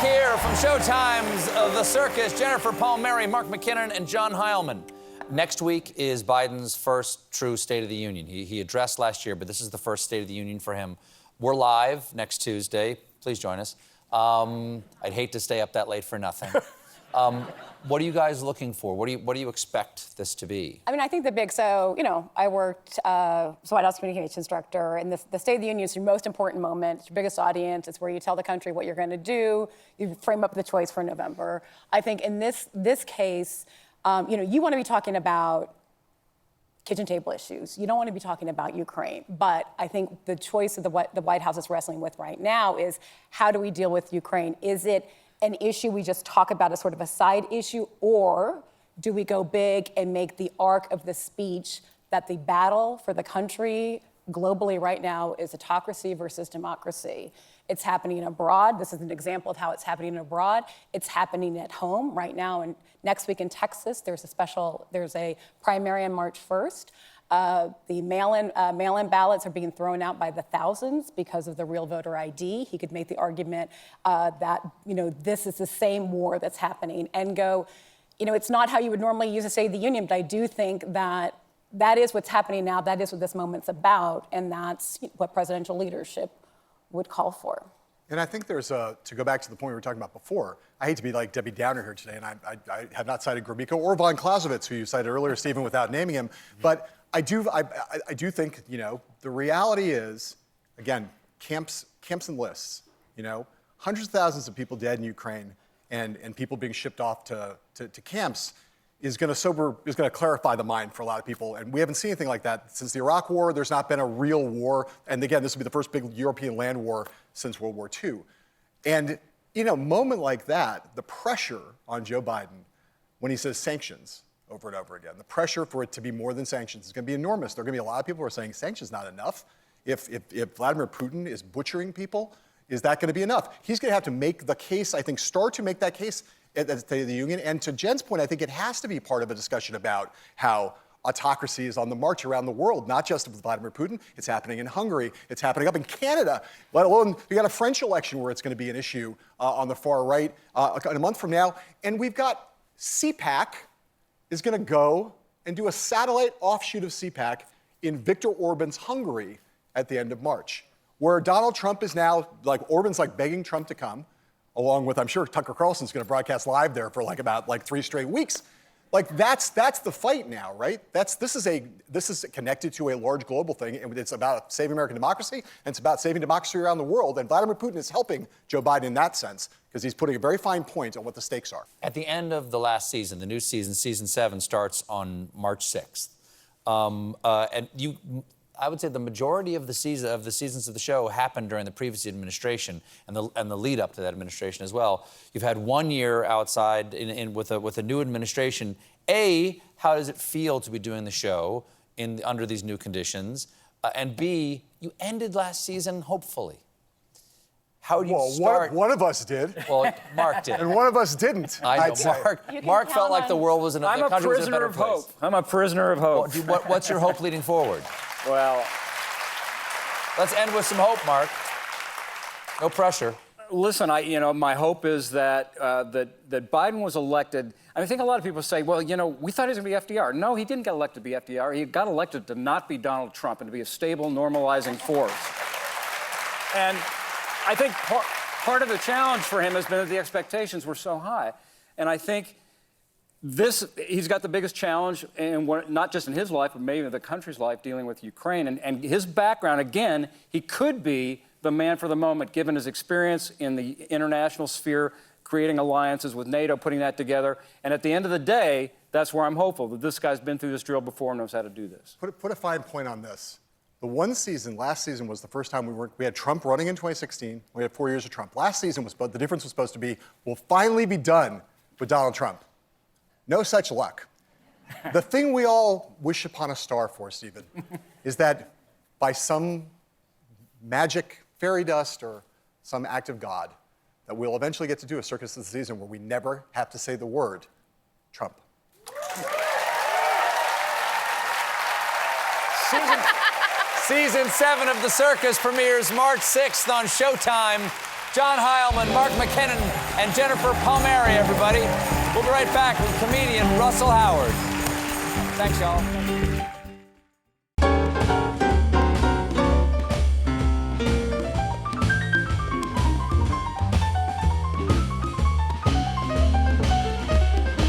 here from Showtime's The Circus, Jennifer Palmieri, Mark McKinnon, and John Heilemann. Next week is Biden's first true State of the Union. He addressed last year, but this is the first State of the Union for him. We're live next Tuesday. Please join us. I'd hate to stay up that late for nothing. What are you guys looking for? What do you expect this to be? I mean, I think the big, I worked as White House communications director, and the State of the Union is your most important moment. It's your biggest audience. It's where you tell the country what you're going to do. You frame up the choice for November. I think in this case, you want to be talking about kitchen table issues. You don't want to be talking about Ukraine. But I think the choice of the White House is wrestling with right now is, how do we deal with Ukraine? Is it an issue we just talk about as sort of a side issue, or do we go big and make the arc of the speech that the battle for the country globally right now is autocracy versus democracy? It's happening abroad. This is an example of how it's happening abroad. It's happening at home right now. And next week in Texas, there's a primary on March 1st. The mail-in ballots are being thrown out by the thousands because of the real voter ID. He could make the argument that, this is the same war that's happening, and go, it's not how you would normally use a State of the Union, but I do think that that is what's happening now. That is what this moment's about, and that's what presidential leadership would call for. And I think there's to go back to the point we were talking about before, I hate to be like Debbie Downer here today, and I have not cited Gromyko or Von Clausewitz, who you cited earlier, Stephen, without naming him, but I do think, the reality is, again, camps and lists, hundreds of thousands of people dead in Ukraine and people being shipped off to camps is going to clarify the mind for a lot of people. And we haven't seen anything like that since the Iraq War. There's not been a real war. And again, this will be the first big European land war since World War II. And, a moment like that, the pressure on Joe Biden when he says sanctions over and over again, the pressure for it to be more than sanctions is going to be enormous. There are going to be a lot of people who are saying sanctions not enough. If Vladimir Putin is butchering people, is that going to be enough? He's going to have to make the case, I think, start to make that case at the State of the Union. And to Jen's point, I think it has to be part of a discussion about how autocracy is on the march around the world, not just with Vladimir Putin. It's happening in Hungary. It's happening up in Canada, let alone we got a French election where it's going to be an issue on the far right a month from now. And we've got CPAC is going to go and do a satellite offshoot of CPAC in Viktor Orban's Hungary at the end of March, where Donald Trump is now, Orban's begging Trump to come, along with, I'm sure, Tucker Carlson's going to broadcast live there for about 3 straight weeks. That's the fight now, right? This is connected to a large global thing, and it's about saving American democracy, and it's about saving democracy around the world. And Vladimir Putin is helping Joe Biden in that sense, because he's putting a very fine point on what the stakes are. At the end of the last season, the new season, season 7, starts on March 6th. I would say the majority of the seasons of the show happened during the previous administration and the lead up to that administration as well. You've had 1 year outside with a new administration. A, how does it feel to be doing the show under these new conditions? And B, you ended last season hopefully. How do you start? One of us did. Well, Mark did. And one of us didn't. I know. Mark felt like the world was another country was a better place. I'm a prisoner of hope. What's your hope leading forward? Well, let's end with some hope, Mark. No pressure. Listen, my hope is that that Biden was elected. I think a lot of people say, well, we thought he was going to be FDR. No, he didn't get elected to be FDR. He got elected to not be Donald Trump and to be a stable, normalizing force. And I think part of the challenge for him has been that the expectations were so high. And I think he's got the biggest challenge, not just in his life, but maybe in the country's life, dealing with Ukraine. And his background, again, he could be the man for the moment, given his experience in the international sphere, creating alliances with NATO, putting that together. And at the end of the day, that's where I'm hopeful, that this guy's been through this drill before and knows how to do this. Put a fine point on this. The one season, last season, was the first time we had Trump running in 2016. We had 4 years of Trump. Last season, the difference was supposed to be, we'll finally be done with Donald Trump. No such luck. The thing we all wish upon a star for, Stephen, is that by some magic fairy dust or some act of God, that we'll eventually get to do a Circus this season where we never have to say the word Trump. Season 7 of The Circus premieres March 6th on Showtime. John Heilemann, Mark McKinnon, and Jennifer Palmieri, everybody. We'll be right back with comedian Russell Howard. Thanks, y'all.